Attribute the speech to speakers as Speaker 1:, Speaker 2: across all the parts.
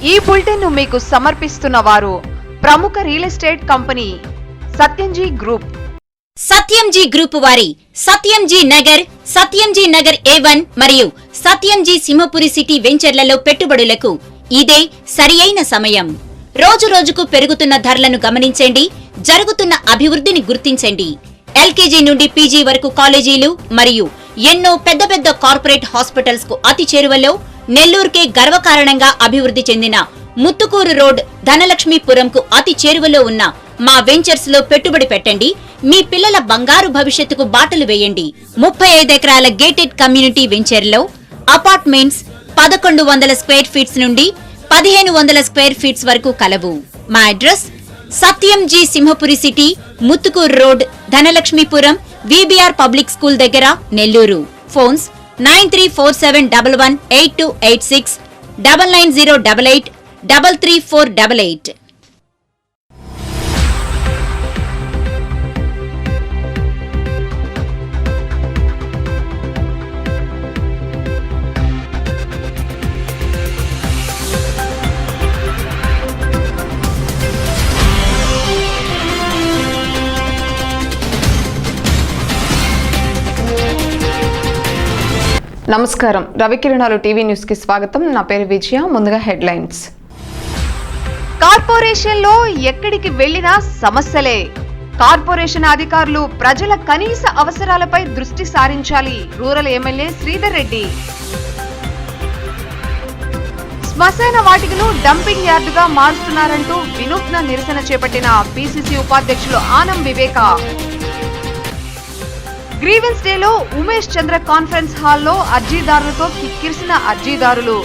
Speaker 1: ఈ బులెటిన్ ను మీకు సమర్పిస్తున్న వారు ప్రముఖ real estate company Satyamji group.
Speaker 2: Satyamji group వారి సత్యంజీ నగర్ A1 మరియు సత్యంజీ సింహపురి సిటీ వెంచర్లలో పెట్టుబడులకు ఇదే సరియైన సమయం. రోజు రోజుకు పెరుగుతున్న ధరలను గమనించండి, జరుగుతున్న అభివృద్ధిని గుర్తించండి. ఎల్కేజీ నుండి పీజీ వరకు కాలేజీలు మరియు ఎన్నో పెద్ద పెద్ద కార్పొరేట్ హాస్పిటల్స్ కు అతి చేరువలో నెల్లూరుకే గర్వకారణంగా అభివృద్ధి చెందిన ముత్తుకూరు రోడ్ ధనలక్ష్మీపురంకు అతి చేరువలో ఉన్న మా వెంచర్స్ లో పెట్టుబడి పెట్టండి. మీ పిల్లల బంగారు భవిష్యత్తుకు బాటలు వేయండి. 35 ఎకరాల గేటెడ్ కమ్యూనిటీ వెంచర్ లో అపార్ట్మెంట్స్ 1100 స్క్వేర్ ఫీట్స్ నుండి 1500 స్క్వేర్ ఫీట్స్ వరకు కలవు. మా address Satyamji Simhapuri city, Muthukur road, Dhanalakshmipuram, VBR public school దగ్గర, నెల్లూరు. ఫోన్స్ 9347118286, 9088 33488.
Speaker 1: నమస్కారం. రవికిరణాలు టీవీ న్యూస్ కి స్వాగతం. నా పేరు విజయ. ముందుగా హెడ్లైన్స్. కార్పొరేషన్ లో ఎక్కడికి వెళ్లినా సమస్యలే. కార్పొరేషన్ అధికారులు ప్రజల కనీస అవసరాలపై దృష్టి సారించాలి. Rural MLA Sridhar Reddy. శ్మశాన వాటికను డంపింగ్ యార్డుగా మారుస్తున్నారంటూ వినూత్న నిరసన చేపట్టిన PCC ఉపాధ్యక్షులు ఆనం వివేక. గ్రీవెన్స్ డేలో ఉమేష్ చంద్ర కాన్ఫరెన్స్ హాల్లో అర్జీదారులతో కిక్కిరిసిన అర్జీదారులు.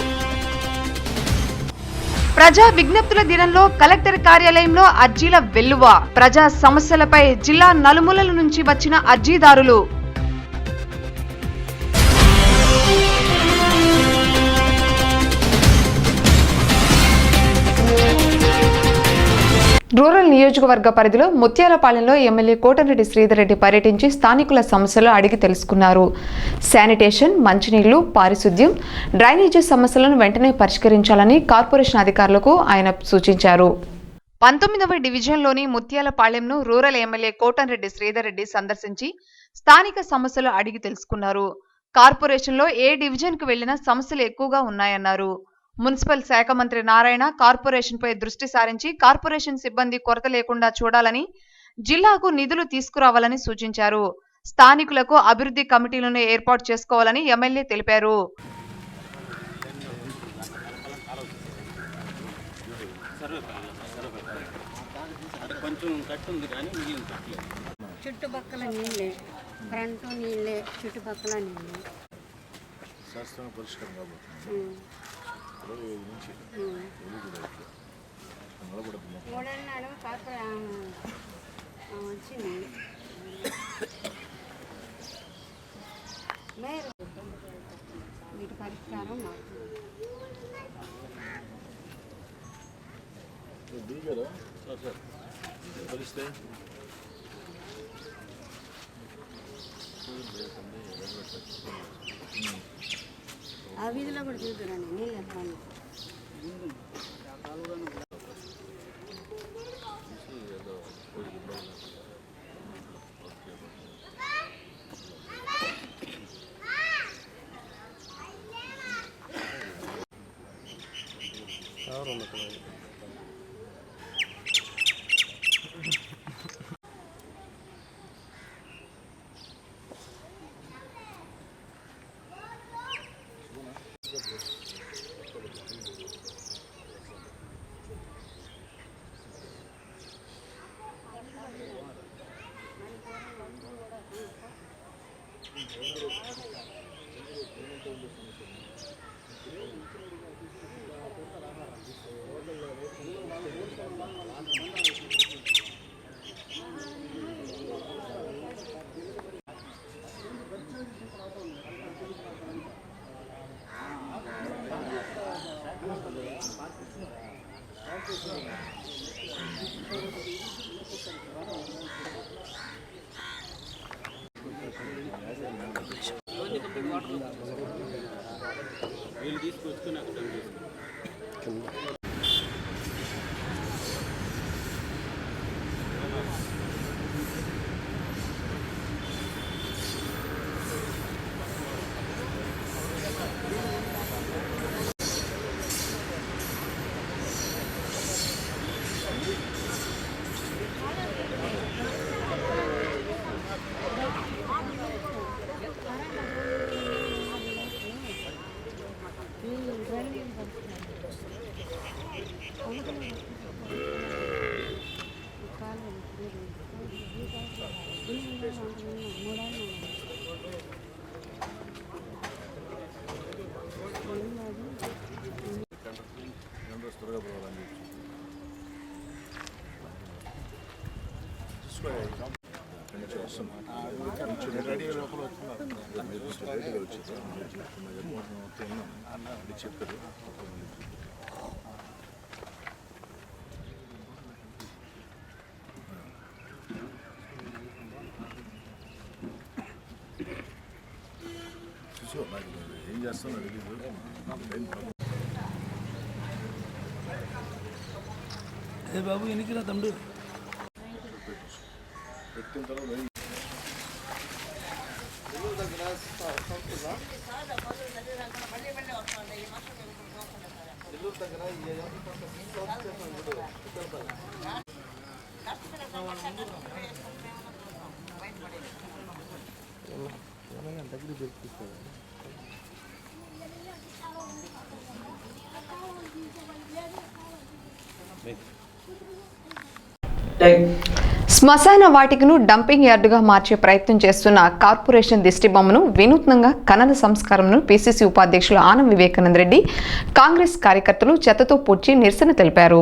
Speaker 1: ప్రజా విజ్ఞప్తుల దినంలో కలెక్టర్ కార్యాలయంలో అర్జీల వెల్లువ. ప్రజా సమస్యలపై జిల్లా నలుమూలల నుంచి వచ్చిన అర్జీదారులు. రూరల్ నియోజకవర్గ పరిధిలో ముత్యాలపాలెంలో ఎమ్మెల్యే కోటంరెడ్డి శ్రీధర్ రెడ్డి పర్యటించి స్థానికుల సమస్యలు అడిగి తెలుసుకున్నారు. శానిటేషన్, మంచినీళ్లు, పారిశుద్ధ్యం, డ్రైనేజీ సమస్యలను వెంటనే పరిష్కరించాలని కార్పొరేషన్ అధికారులకు ఆయన సూచించారు. 19వ డివిజన్లోని ముత్యాలపాలెంను రూరల్ ఎమ్మెల్యే కోటంరెడ్డి శ్రీధర్ రెడ్డి సందర్శించి స్థానిక సమస్యలు అడిగి తెలుసుకున్నారు. కార్పొరేషన్లో ఏ డివిజన్కు వెళ్లినా సమస్యలు ఎక్కువగా ఉన్నాయన్నారు. మున్సిపల్ శాఖ మంత్రి నారాయణ కార్పొరేషన్పై దృష్టి సారించి కార్పొరేషన్ సిబ్బంది కొరత లేకుండా చూడాలని, జిల్లాకు నిధులు తీసుకురావాలని సూచించారు. స్థానికులకు అభివృద్ధి కమిటీలను ఏర్పాటు చేసుకోవాలని ఎమ్మెల్యే తెలిపారు.
Speaker 3: చుట్టుపక్కల నీళ్ళే, ఫ్రంట్ నీళ్ళే, చుట్టుపక్కల నీళ్ళే. మూడన్నాడు కాక వచ్చింది. వీటి పరిష్కారం ఆ వీధిలో కూడా చూద్దురండి నీళ్ళు ఎంత
Speaker 4: వీళ్ళు తీసుకొచ్చుకుని అక్కడ చెప్పారు. చూసో నాకు ఏం చేస్తాను అడిగింది.
Speaker 5: ఏ బాబు ఎన్నికరా తమ్ముడు
Speaker 4: పెట్టిన తర్వాత
Speaker 1: శ్మశాన వాటికను డంపింగ్ యార్డుగా మార్చే ప్రయత్నం చేస్తున్న కార్పొరేషన్ దిష్టిబొమ్మను వినూత్నంగా ఖనన సంస్కారంను పిసిసి ఉపాధ్యక్షులు ఆనం వివేకానంద రెడ్డి కాంగ్రెస్ కార్యకర్తలు చెత్తతో పూడ్చి నిరసన తెలిపారు.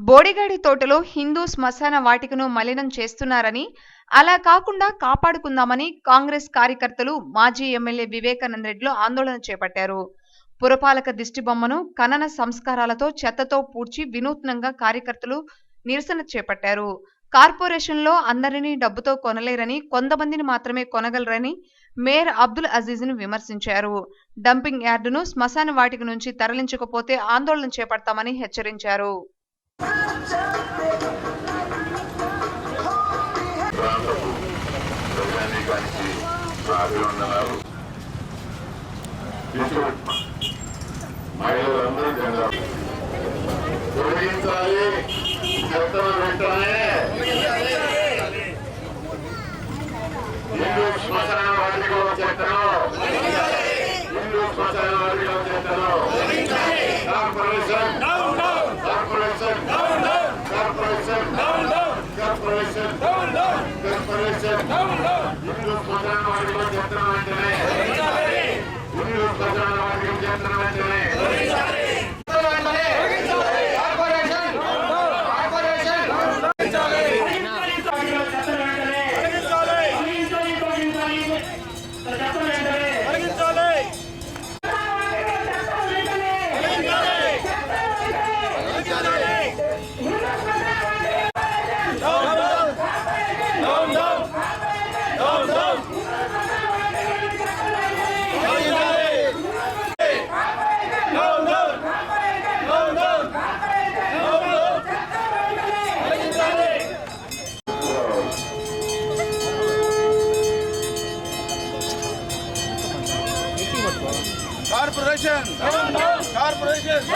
Speaker 1: బోడిగాడి తోటలో హిందూ శ్మశాన వాటికను మలినం చేస్తున్నారని, అలా కాకుండా కాపాడుకుందామని కాంగ్రెస్ కార్యకర్తలు మాజీ ఎమ్మెల్యే వివేకానంద రెడ్డిలో ఆందోళన చేపట్టారు. పురపాలక దిష్టిబొమ్మను ఖనన సంస్కారాలతో చెత్తతో పూడ్చి వినూత్నంగా కార్యకర్తలు నిరసన చేపట్టారు. కార్పొరేషన్లో అందరినీ డబ్బుతో కొనలేరని, కొంతమందిని మాత్రమే కొనగలరని మేయర్ అబ్దుల్ అజీజ్ ను విమర్శించారు. డంపింగ్ యార్డును శ్మశాన వాటిక నుంచి తరలించకపోతే ఆందోళన చేపడతామని హెచ్చరించారు.
Speaker 5: కార్పొరేషన్ కార్పొరేషన్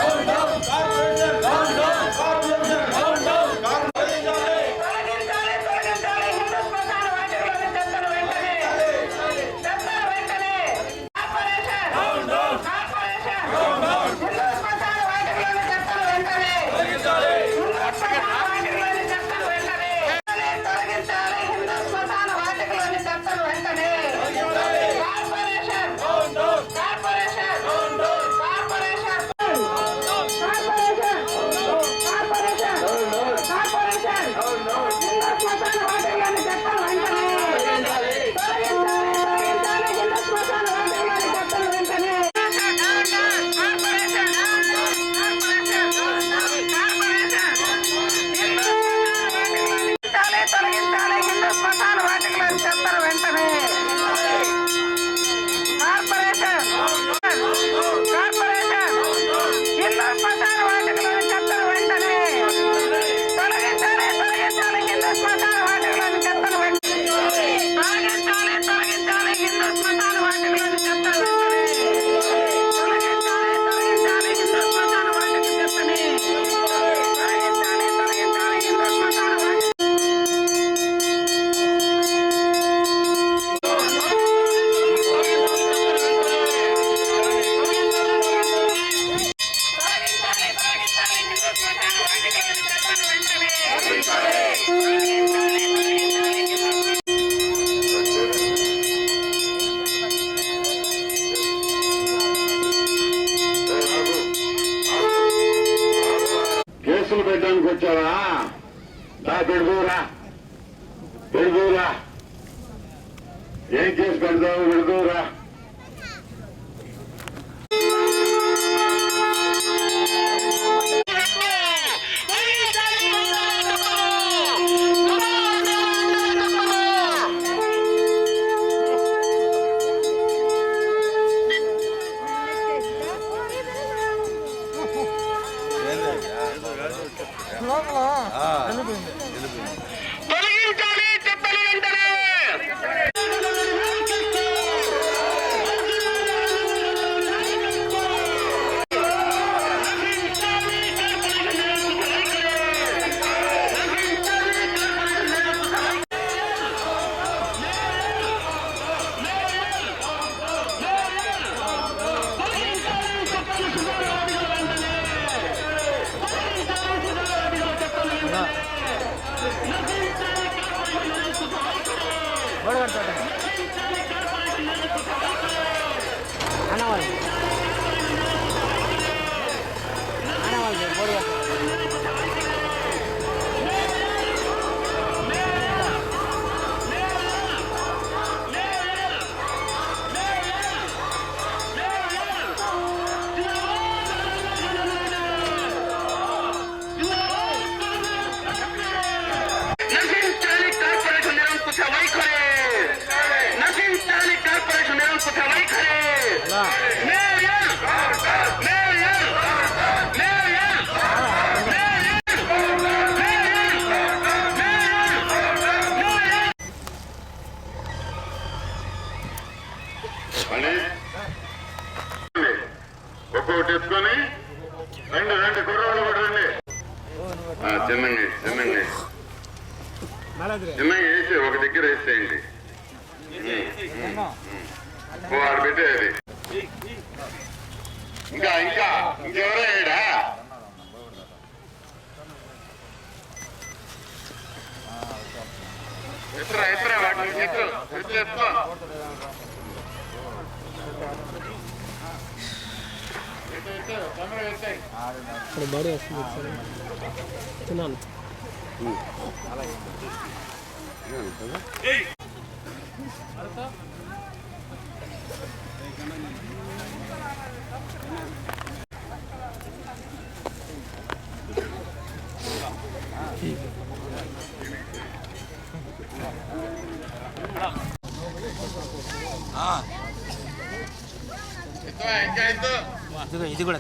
Speaker 6: కేసులు పెట్టడానికి వచ్చావా? పెడుదూరా పెడుదూరా, ఏం కేసు పెడతావు? పెడుదూరా. తొలగించాలి చెప్పని వెంటనే. ఒక్కొక్కటి ఎత్తుకొని రండి రండి, కుర్రాళ్ళు కూడా రండి. చిన్నగా చిన్నగా చిన్నగా వేసి ఒక దగ్గర వేసేయండి. ఆడ పెట్టేది. ఇంకా ఇంకా ఇంకెవరయ్యాడా? ఎత్తురా ఎత్తురా, వాటిని ఎత్తు ఎత్తు.
Speaker 7: బాడీ వస్తుంది తిన్నాను.
Speaker 6: ఇంకా ఎత్తు.
Speaker 7: ఇది కూడా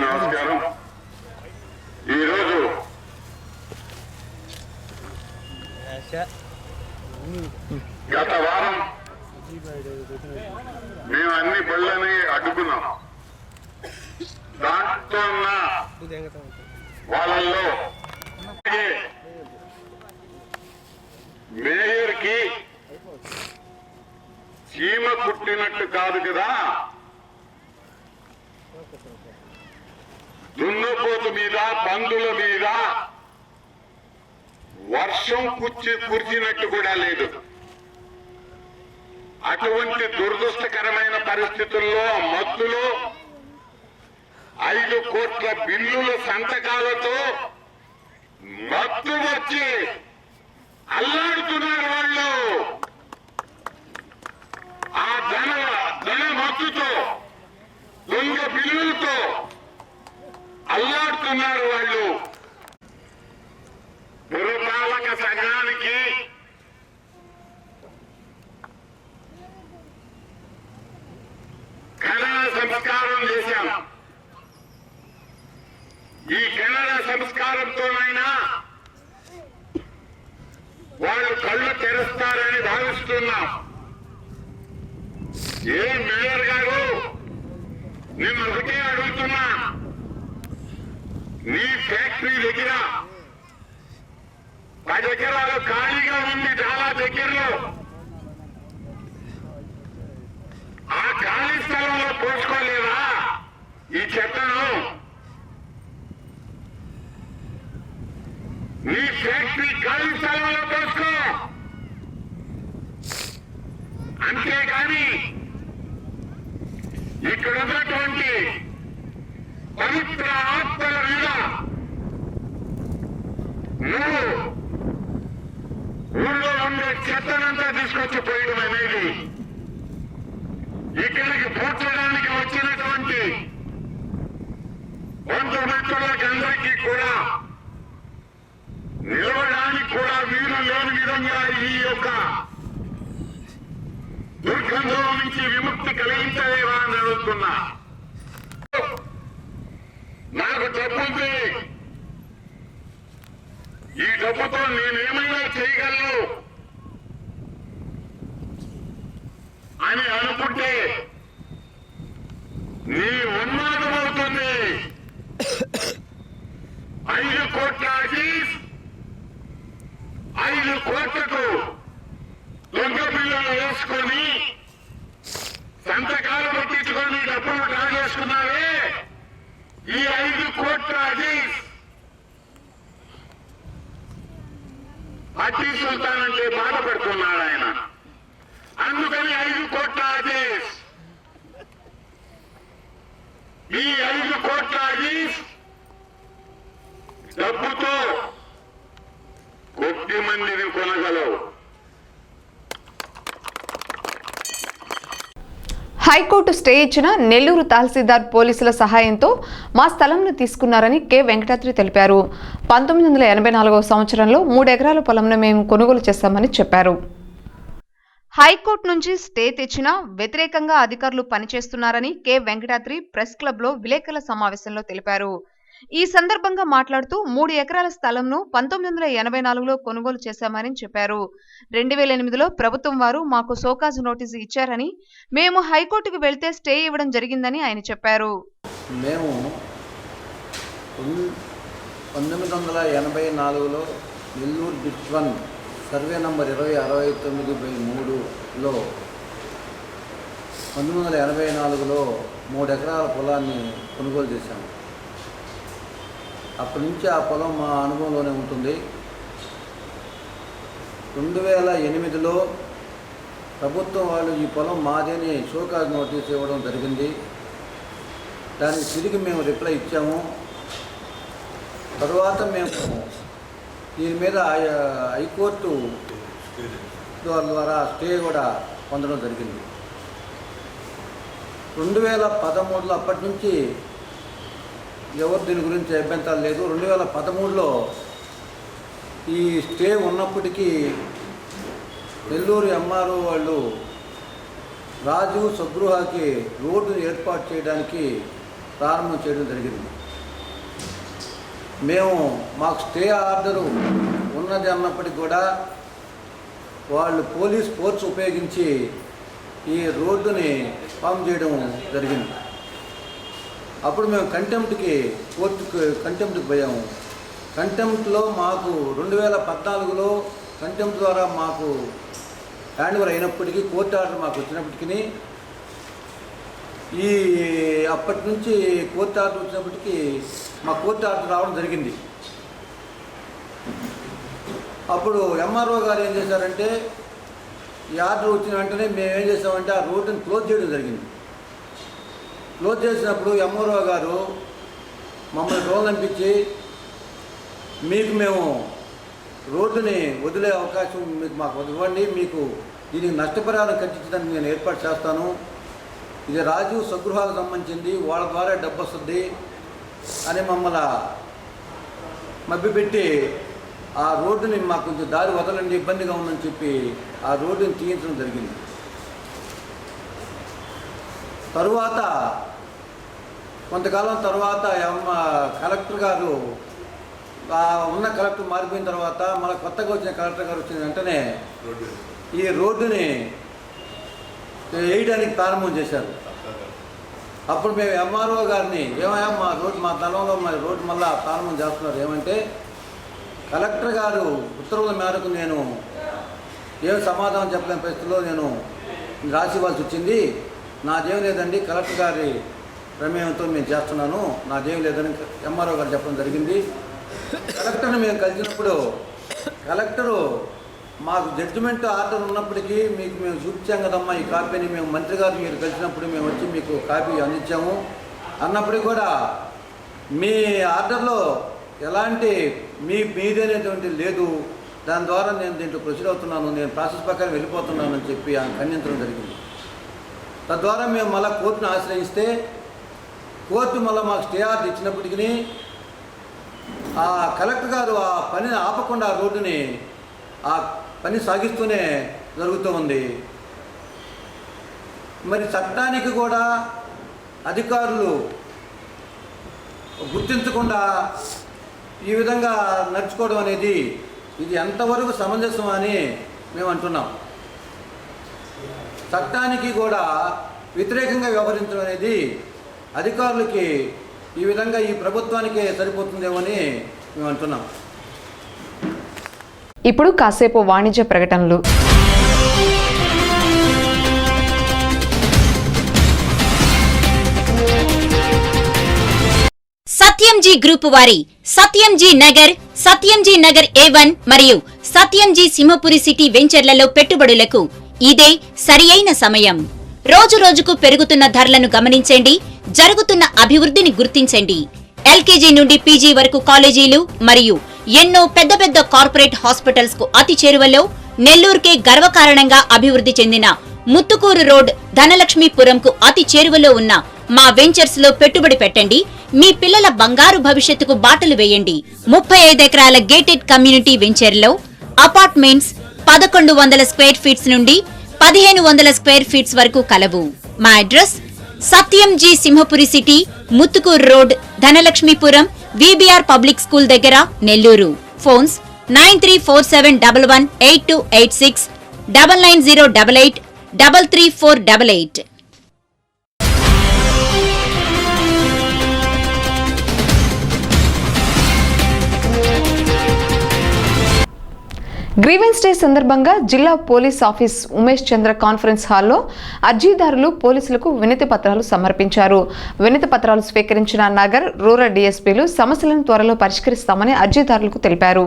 Speaker 6: నమస్కారం. ఈరోజు గత వారం మేము అన్ని బళ్ళని అడ్డుకున్నాం. దాంట్లో ఉన్న వాళ్ళల్లో మేయర్ కి చీమ కుట్టినట్టు కాదు కదా, దున్నపోతు మీద పందుల మీద వర్షం కురిచినట్టు కూడా లేదు. అటువంటి దురదృష్టకరమైన పరిస్థితుల్లో మత్తులో 5 కోట్ల బిల్లుల సంతకాలతో మత్తు వచ్చి అల్లాడుతున్నారు వాళ్ళు. ఆ ధన మత్తుతో దొంగ బిల్లులతో అల్లాడుతున్నారు వాళ్ళు. పురపాలక సంఘానికి కళా సంస్కారం చేశాం. ఈ కళా సంస్కారంతోనైనా వాళ్ళు కళ్ళు తెరుస్తారని భావిస్తున్నాం. ఏ మేయర్ గారు, నేను ఒకటే అడుగుతున్నా, నీ ఫ్యాక్టరీ దగ్గర 10 ఎకరాలు ఖాళీగా ఉంది చాలా దగ్గరలో. ఆ ఖాళీ స్థలంలో పోసుకోలేదా ఈ చెత్తను? నీ ఫ్యాక్టరీ ఖాళీ స్థలంలో పోసుకో. అంతేగాని ఇక్కడ ఉన్నటువంటి కూడా నిలవడానికి కూడా వీలు లేని విధంగా ఈ యొక్క దుర్గంధం నుంచి విముక్తి కలిగించలేవా అని అడుగుతున్నా. నాకు డబ్బుంది, ఈ డబ్బుతో నేనేమైనా చేయగలను అని అనుకుంటే నీ ఉన్మాదం అవుతుంది. 5 కోట్ల అజీజ్ 5 కోట్లకు దొంగ బిల్లులు వేసుకొని సంతకాలు పెట్టించుకొని డబ్బులు డ్రా చేసుకున్నారే, ఈ 5 కోట్ల అజీజ్ అతి సుల్తాన్ అంటే బాధపడుతున్నాడు ఆయన. అందుకని 5 కోట్ల అజీజ్, ఈ 5 కోట్ల అజీజ్ డబ్బుతో కొద్ది మందిని కొనగలవు.
Speaker 1: హైకోర్టు స్టే ఇచ్చిన నెల్లూరు తహసీల్దార్ పోలీసుల సహాయంతో మా స్థలంను తీసుకున్నారని కె వెంకటాద్రి తెలిపారు. 1984 సంవత్సరంలో 3 ఎకరాల పొలంను మేము కొనుగోలు చేశామని చెప్పారు. హైకోర్టు నుంచి స్టే తెచ్చినా వ్యతిరేకంగా అధికారులు పనిచేస్తున్నారని కె వెంకటాద్రి ప్రెస్ క్లబ్లో విలేకరుల సమావేశంలో తెలిపారు. ఈ సందర్భంగా మాట్లాడుతూ 3 ఎకరాల స్థలంను 1984లో కొనుగోలు చేశామని చెప్పారు. 2008లో ప్రభుత్వం వారు మాకు సోకాజ్ నోటీసు ఇచ్చారని, మేము హైకోర్టుకు వెళ్తే స్టే ఇవ్వడం జరిగిందని ఆయన చెప్పారు.
Speaker 8: మేము 1984లో నెల్లూరు డిట్ 1 సర్వే నంబర్ 2069/3లో 1984లో 3 ఎకరాల పొలాన్ని కొనుగోలు చేశాము. అప్పటి నుంచి ఆ పొలం మా అనుభవంలోనే ఉంటుంది. 2008లో ప్రభుత్వం వాళ్ళు ఈ పొలం మాదేని షోకాజ్ నోటీస్ ఇవ్వడం జరిగింది. దానికి తిరిగి మేము రిప్లై ఇచ్చాము. తరువాత మేము దీని మీద హైకోర్టు ద్వారా స్టే కూడా పొందడం జరిగింది. 2013లో అప్పటి నుంచి ఎవరు దీని గురించి అభ్యంతరాలు లేదు. 2013లో ఈ స్టే ఉన్నప్పటికీ నెల్లూరు ఎంఆర్ఓ వాళ్ళు రాజు స్వగృహకి రోడ్డును ఏర్పాటు చేయడానికి ప్రారంభం చేయడం జరిగింది. మేము మాకు స్టే ఆర్డరు ఉన్నది అన్నప్పటికీ కూడా వాళ్ళు పోలీస్ ఫోర్స్ ఉపయోగించి ఈ రోడ్డుని ఫామ్ చేయడం జరిగింది. అప్పుడు మేము కోర్టుకు కంటెంప్ట్కి పోయాము. కంటెంప్ట్లో మాకు 2014లో కంటెంప్ట్ ద్వారా మాకు హ్యాండ్ ఓవర్ అయినప్పటికీ, కోర్టు ఆర్డర్ మాకు వచ్చినప్పటికీ, ఈ అప్పటి నుంచి కోర్టు ఆర్డర్ వచ్చినప్పటికీ మా కోర్టు ఆర్డర్ రావడం జరిగింది. అప్పుడు ఎంఆర్ఓ గారు ఏం చేశారంటే, ఈ ఆర్డర్ వచ్చిన వెంటనే మేము ఏం చేసామంటే ఆ రోడ్డుని క్లోజ్ చేయడం జరిగింది. క్లోజ్ చేసినప్పుడు ఎంఆర్ఓ గారు మమ్మల్ని రోలంపించి, మీకు మేము రోడ్డుని వదిలే అవకాశం మీకు మాకు ఇవ్వండి, మీకు దీనికి నష్టపరిహారం కట్టించడానికి నేను ఏర్పాటు చేస్తాను, ఇది రాజు స్వగృహాలకు సంబంధించింది, వాళ్ళ ద్వారా డబ్బు వస్తుంది అని మమ్మల్ని మభ్యపెట్టి ఆ రోడ్డుని మాకు కొంచెం దారి వదలండి, ఇబ్బందిగా ఉందని చెప్పి ఆ రోడ్డుని తీయించడం జరిగింది. తరువాత కొంతకాలం తర్వాత కలెక్టర్ గారు ఉన్న కలెక్టర్ మారిపోయిన తర్వాత మళ్ళీ కొత్తగా వచ్చిన కలెక్టర్ గారు వచ్చిన వెంటనే ఈ రోడ్డుని వేయడానికి ప్రారంభం చేశారు. అప్పుడు మేము ఎంఆర్ఓ గారిని, ఏమయ్యా మా తలంలో రోడ్డు మళ్ళీ ప్రారంభం చేస్తున్నారు, ఏమంటే కలెక్టర్ గారు ఉత్తర్వుల మేరకు నేను ఏం సమాధానం చెప్పలేని పరిస్థితుల్లో నేను రాసి ఇవ్వాల్సి వచ్చింది, నాదేం లేదండి, కలెక్టర్ గారి ప్రమేయంతో నేను చేస్తున్నాను, నాదేం లేదని ఎంఆర్ఓ గారు చెప్పడం జరిగింది. కలెక్టర్ని మేము కలిసినప్పుడు కలెక్టరు మాకు జడ్జిమెంట్ ఆర్డర్ ఉన్నప్పటికీ మీకు మేము చూపించాం కదమ్మా ఈ కాపీని, మేము మంత్రి గారు మీరు కలిసినప్పుడు మేము వచ్చి మీకు కాపీ అందించాము అన్నప్పటికీ కూడా మీ ఆర్డర్లో ఎలాంటి మీదనేటువంటి లేదు, దాని ద్వారా నేను దీంట్లో ప్రొసీడ్ అవుతున్నాను, నేను ప్రాసెస్ ప్రకారం వెళ్ళిపోతున్నాను అని చెప్పి ఆయన ఖండించడం జరిగింది. తద్వారా మేము మళ్ళీ కోర్టును ఆశ్రయిస్తే కోర్టు మళ్ళీ మాకు స్టే ఆర్డర్ ఇచ్చినప్పటికీ ఆ కలెక్టర్ గారు ఆ పనిని ఆపకుండా రోడ్డుని ఆ పని సాగిస్తూనే జరుగుతూ ఉంది. మరి చట్టానికి కూడా అధికారులు గుర్తించకుండా ఈ విధంగా నడుచుకోవడం అనేది ఇది ఎంతవరకు సమంజసం అని మేము అంటున్నాం. చట్టానికి కూడా వ్యతిరేకంగా వ్యవహరించడం అనేది అధికారులకి ఈ విధంగా ఈ ప్రభుత్వానికే సరిపోతుందేమో అని మేము అంటున్నాం.
Speaker 1: ఇప్పుడు కాసేపు వాణిజ్య ప్రకటనలు.
Speaker 2: సత్యంజీ గ్రూప్ వారి సత్యంజీ నగర్ A1 మరియు సత్యంజీ సింహపురి సిటీ వెంచర్లలో పెట్టుబడులకు ఇదే సరియైన సమయం. రోజు రోజుకు పెరుగుతున్న ధరలను గమనించండి, జరుగుతున్న అభివృద్ధిని గుర్తించండి. LKG నుండి PG వరకు కాలేజీలు మరియు ఎన్నో పెద్ద పెద్ద కార్పొరేట్ హాస్పిటల్స్ కు అతి చేరువలో నెల్లూరుకే గర్వకారణంగా అభివృద్ధి చెందిన ముత్తుకూరు రోడ్ ధనలక్ష్మీపురంకు అతి చేరువలో ఉన్న మా వెంచర్స్ లో పెట్టుబడి పెట్టండి. మీ పిల్లల బంగారు భవిష్యత్తుకు బాటలు వేయండి. 35 ఎకరాల గేటెడ్ కమ్యూనిటీ వెంచర్లో అపార్ట్మెంట్స్ 1100 స్క్వేర్ ఫీట్స్ నుండి 1500 స్క్వేర్ ఫీట్స్ వరకు కలవు. మా address Satyamji Simhapuri city, Muthukur road, Dhanalakshmipuram, VBR public school దగ్గర, నెల్లూరు. ఫోన్స్ 9347118286, 99088 33488.
Speaker 1: గ్రీవెన్స్ డే సందర్భంగా జిల్లా పోలీస్ ఆఫీస్ ఉమేష్ చంద్ర కాన్ఫరెన్స్ హాల్లో అర్జీదారులు పోలీసులకు వినతి పత్రాలు సమర్పించారు. వినతి పత్రాలు స్వీకరించిన నగర్ రూరల్ DSPలు సమస్యలను త్వరలో పరిష్కరిస్తామని అర్జీదారులకు తెలిపారు.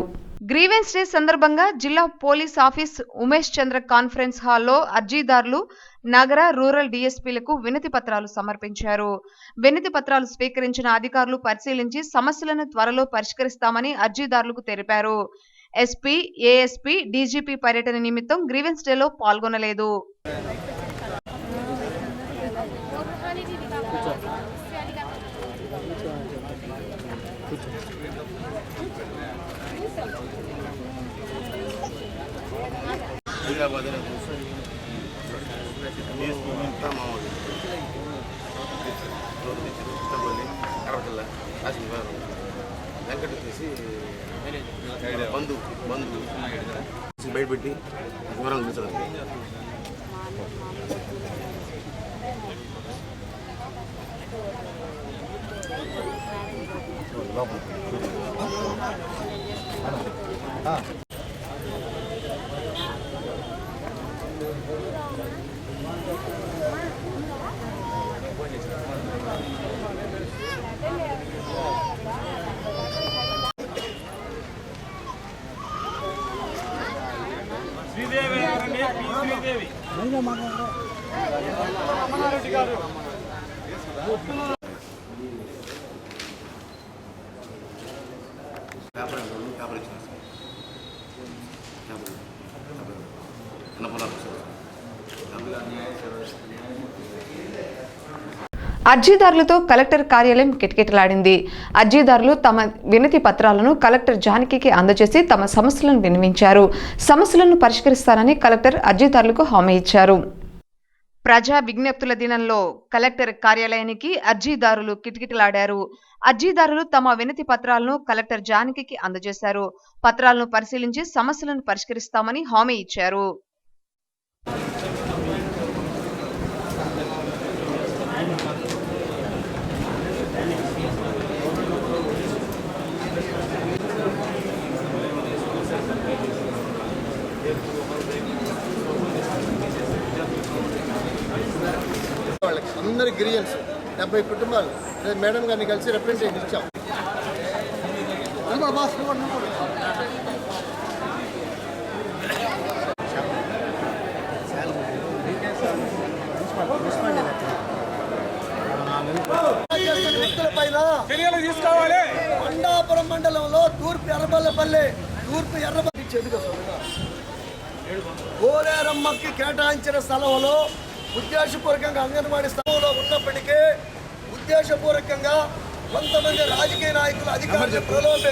Speaker 1: గ్రీవెన్స్ డే సందర్భంగా జిల్లా పోలీస్ ఆఫీస్ ఉమేష్ చంద్ర కాన్ఫరెన్స్ హాల్లో అర్జీదారులు నగర రూరల్ DSPలకు వినతి పత్రాలు సమర్పించారు. వినతి పత్రాలు స్వీకరించిన అధికారులు పరిశీలించి సమస్యలను త్వరలో పరిష్కరిస్తామని అర్జీదారులకు తెలిపారు. SP, ASP, DGP పర్యటన నిమిత్తం గ్రీవెన్స్ డేలో పాల్గొనలేదు.
Speaker 4: బయటపెట్టి వివరాలు చూసాను.
Speaker 1: అర్జీదారులతో కలెక్టర్ కార్యాలయం కిటకిటలాడింది. అర్జీదారులు తమ వినతి పత్రాలను కలెక్టర్ జానకికి అందజేసి తమ సమస్యలను విన్నవించారు. సమస్యలను పరిష్కరిస్తారని కలెక్టర్ అర్జీదారులకు హామీ ఇచ్చారు. ప్రజా విజ్ఞప్తుల దినంలో కలెక్టర్ కార్యాలయానికి అర్జీదారులు కిటకిటలాడారు. అర్జీదారులు తమ వినతి పత్రాలను కలెక్టర్ జానకికి అందజేశారు. పత్రాలను పరిశీలించి సమస్యలను పరిష్కరిస్తామని హామీ ఇచ్చారు.
Speaker 9: అందరి గ్రీవెన్స్ 70 కుటుంబాలు మేడం గారిని కలిసి రిప్రజెంటేషన్ ఇచ్చాం. వ్యక్తులపైన చర్యలు తీసుకోవాలి. కొండాపురం మండలంలో తూర్పు ఎర్రబల్లపల్లి చెడుగా గోలేరమ్మకి కేటాయించిన స్థలంలో ఉద్దేశపూర్వకంగా అంగన్వాడీ స్థలంలో ఉన్నప్పటికీ ఉద్దేశపూర్వకంగా కొంతమంది రాజకీయ నాయకులు అధికారులు ప్రలోభ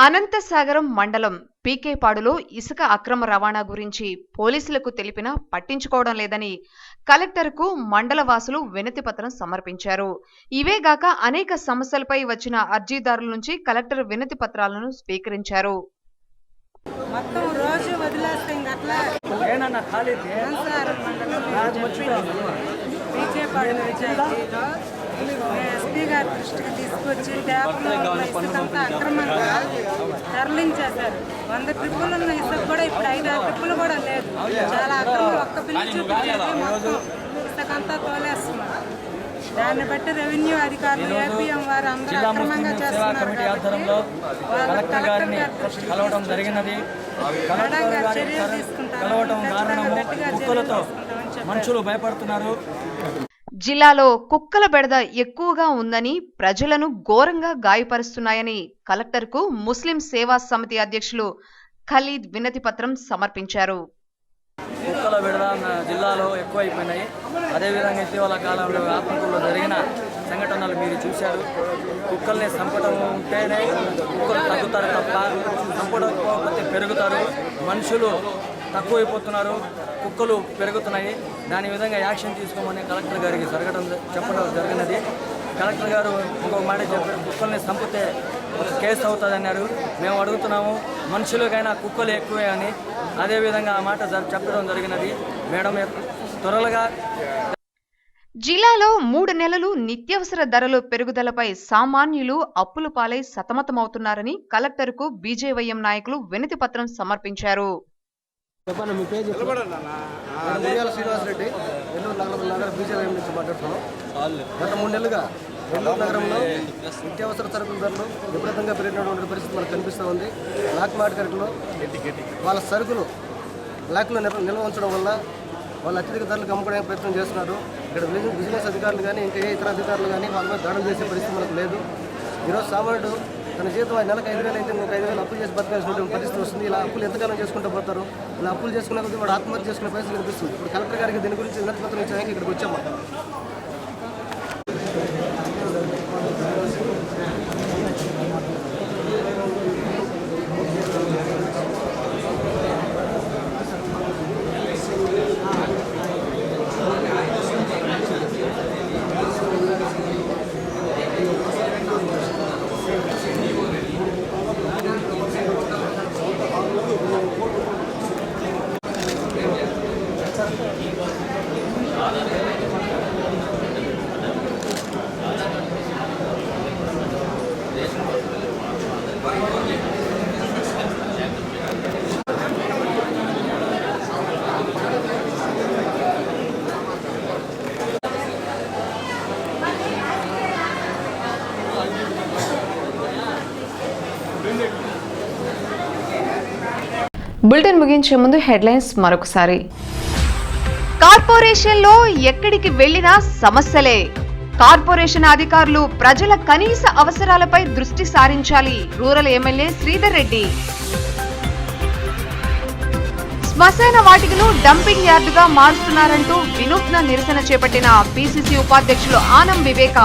Speaker 1: అనంతసాగరం మండలం పీకేపాడులో ఇసుక అక్రమ రవాణా గురించి పోలీసులకు తెలిపినా పట్టించుకోవడం లేదని కలెక్టర్కు మండల వాసులు వినతి పత్రం సమర్పించారు. ఇవేగాక అనేక సమస్యలపై వచ్చిన అర్జీదారుల నుంచి కలెక్టర్ వినతి పత్రాలను స్వీకరించారు.
Speaker 3: మొత్తం రోజు వదిలేస్తే ఇంకట్లా ఎస్పీ గారి దృష్టికి తీసుకొచ్చి ట్యాప్లో ఇసుకంతా అక్రమంగా తరలించేశారు. 100 ట్రిప్పులు ఉన్న ఇసుక కూడా ఇప్పుడు 5-6 ట్రిప్పులు కూడా లేదు. చాలా అక్రమం. ఒక్క బిల్లు చూపించేది మొత్తం ఇసుకంతా తోలేస్తున్నారు. దాన్ని బట్టి రెవెన్యూ అధికారులు ఏపీఎం వారు అందరూ అక్రమంగా చేస్తున్నారు.
Speaker 7: కలవడం జరిగినది.
Speaker 3: చర్యలు తీసుకుంటారు.
Speaker 7: మనుషులు భయపడుతున్నారు.
Speaker 1: జిల్లాలో కుక్కల బెడద ఎక్కువగా ఉందని, ప్రజలను ఘోరంగా గాయపరుస్తున్నాయని కలెక్టర్కు ముస్లిం సేవా సమితి అధ్యక్షులు ఖలీద్ వినతి పత్రం సమర్పించారు.
Speaker 7: కుక్కల బెడద జిల్లాలో ఎక్కువైపోయినాయి. అదేవిధంగా ఇటీవల కాలంలో ఆత్మకూరులో జరిగిన సంఘటనలు మీరు చూశారు. కుక్కల్ని చంపడం ఉంటేనే కుక్కలు తగ్గుతారు తప్ప చంపకపోతే పెరుగుతారు. మనుషులు తక్కువైపోతున్నారు, కుక్కలు పెరుగుతున్నాయి. దాని విధంగా యాక్షన్ తీసుకోమని కలెక్టర్ గారికి చెప్పడం జరిగినది. కలెక్టర్ గారు ఇంకొక మాట చెప్పారు, కుక్కల్ని చంపితే ఒక కేసు అవుతుంది అన్నారు. మేము అడుగుతున్నాము మనుషులకైనా కుక్కలు ఎక్కువే అని. అదేవిధంగా ఆ మాట చెప్పడం జరిగినది. మేడం త్వరగా
Speaker 1: జిల్లాలో 3 నెలలు నిత్యావసర ధరలు పెరుగుదలపై సామాన్యులు అప్పుల పాలై సతమతమవుతున్నారని కలెక్టర్కు బీజేవైఎం నాయకులు వినతి పత్రం సమర్పించారు.
Speaker 9: మురియాల శ్రీనివాసరెడ్డి, నెల్లూరు నగర బీజేవైఎం నుంచి మాట్లాడుతున్నాం. గత 3 నెలలుగా నెల్లూరు నగరంలో నిత్యావసర సరుకుల ధరలు విపరీతంగా పెరిగినటువంటి పరిస్థితి మనకు కనిపిస్తూ ఉంది. బ్లాక్ మార్కెట్లో వాళ్ళ సరుకులు బ్లాక్లో నిల్వ ఉంచడం వల్ల వాళ్ళు అత్యధిక ధరలకు అమ్ముకోవడానికి ప్రయత్నం చేస్తున్నారు. ఇక్కడ బిజినెస్ అధికారులు కానీ ఇంకా ఏ ఇతర అధికారులు కానీ వాళ్ళ మీద దాడులు చేసే పరిస్థితి మనకు లేదు. ఈరోజు సామాన్యుడు తన జీతం నెలకు 5,000 అయితే ఇంకొక 5,000 అప్పులు చేసి బతకాల్సినటువంటి పరిస్థితి వస్తుంది. ఇలా అప్పులు ఎంతకాలం చేసుకుంటూ పోతారు. ఇలా అప్పులు చేసుకునే కొద్దీ వాడు ఆత్మహత్య చేసుకునే పరిస్థితి కనిపిస్తుంది. ఇప్పుడు కలెక్టర్ గారికి దీని గురించి వినతి పత్రం ఇచ్చాక ఇక్కడికి వచ్చాము.
Speaker 1: బులెటిన్ ముగించే ముందు హెడ్లైన్స్ మరొకసారి. కార్పొరేషన్లో ఎక్కడికి వెళ్లినా సమస్యలే. కార్పొరేషన్ అధికారులు ప్రజల కనీస అవసరాలపై దృష్టి సారించాలి. Rural MLA Sridhar Reddy. శ్మశాన వాటికను డంపింగ్ యార్డుగా మారుస్తున్నారంటూ వినూత్న నిరసన చేపట్టిన పిసిసి ఉపాధ్యక్షులు ఆనం వివేక.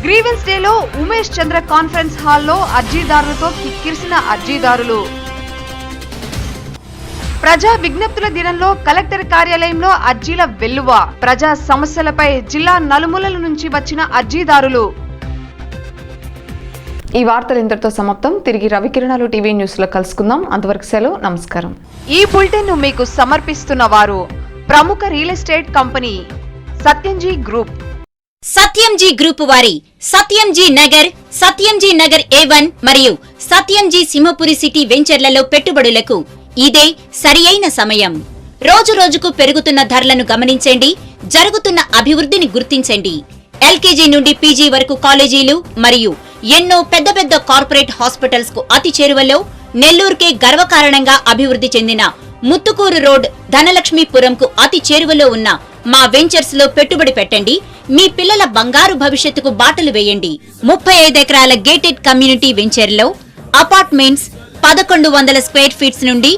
Speaker 1: గ్రీవెన్స్ డేలో ఉమేష్ చంద్ర కాన్ఫరెన్స్ హాల్లో అర్జీదారులతో కిక్కిరిసిన అర్జీదారులు. ప్రజా విజ్ఞప్తుల దినంలో కలెక్టర్ కార్యాలయంలో అర్జీల వెల్లువ. ప్రజా సమస్యలపై జిల్లా నలుమూలల నుంచి వచ్చిన అర్జీదారులు. ఈ వార్తలు ఇంతటితో సమాప్తం. తిరిగి రవికిరణాలు టీవీ న్యూస్ లో కలుసుకుందాం. అంతవరకు సెలవు. నమస్కారం. ఈ బులెటిన్ ను మీకు సమర్పిస్తున్న వారు ప్రముఖ real estate company Satyamji group.
Speaker 2: Satyamji group వారి సత్యంజీ నగర్ A1 మరియు సత్యంజీ సింహపురి సిటీ వెంచర్లలో పెట్టుబడులకు ఇదే సరియైన సమయం. రోజు రోజుకు పెరుగుతున్న ధరలను గమనించండి, జరుగుతున్న అభివృద్ధిని గుర్తించండి. ఎల్కేజీ నుండి పీజీ వరకు కాలేజీలు మరియు ఎన్నో పెద్ద పెద్ద కార్పొరేట్ హాస్పిటల్స్ కు అతి చేరువలో నెల్లూరుకే గర్వకారణంగా అభివృద్ధి చెందిన ముత్తుకూరు రోడ్ ధనలక్ష్మీపురంకు అతి చేరువలో ఉన్న మా వెంచర్స్ లో పెట్టుబడి పెట్టండి. మీ పిల్లల బంగారు భవిష్యత్తుకు బాటలు వేయండి. 35 ఎకరాల గేటెడ్ కమ్యూనిటీ వెంచర్ లో అపార్ట్మెంట్స్ 1100 స్క్వేర్ ఫీట్స్ నుండి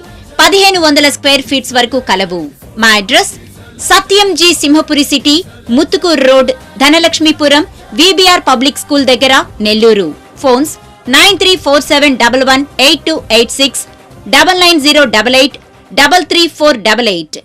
Speaker 2: 1500 స్క్వేర్ ఫీట్స్ వరకు కలవు. మా address Satyamji Simhapuri city, Muthukur road, Dhanalakshmipuram, VBR public school దగ్గర, నెల్లూరు. ఫోన్స్ 9347118286, 9908833488.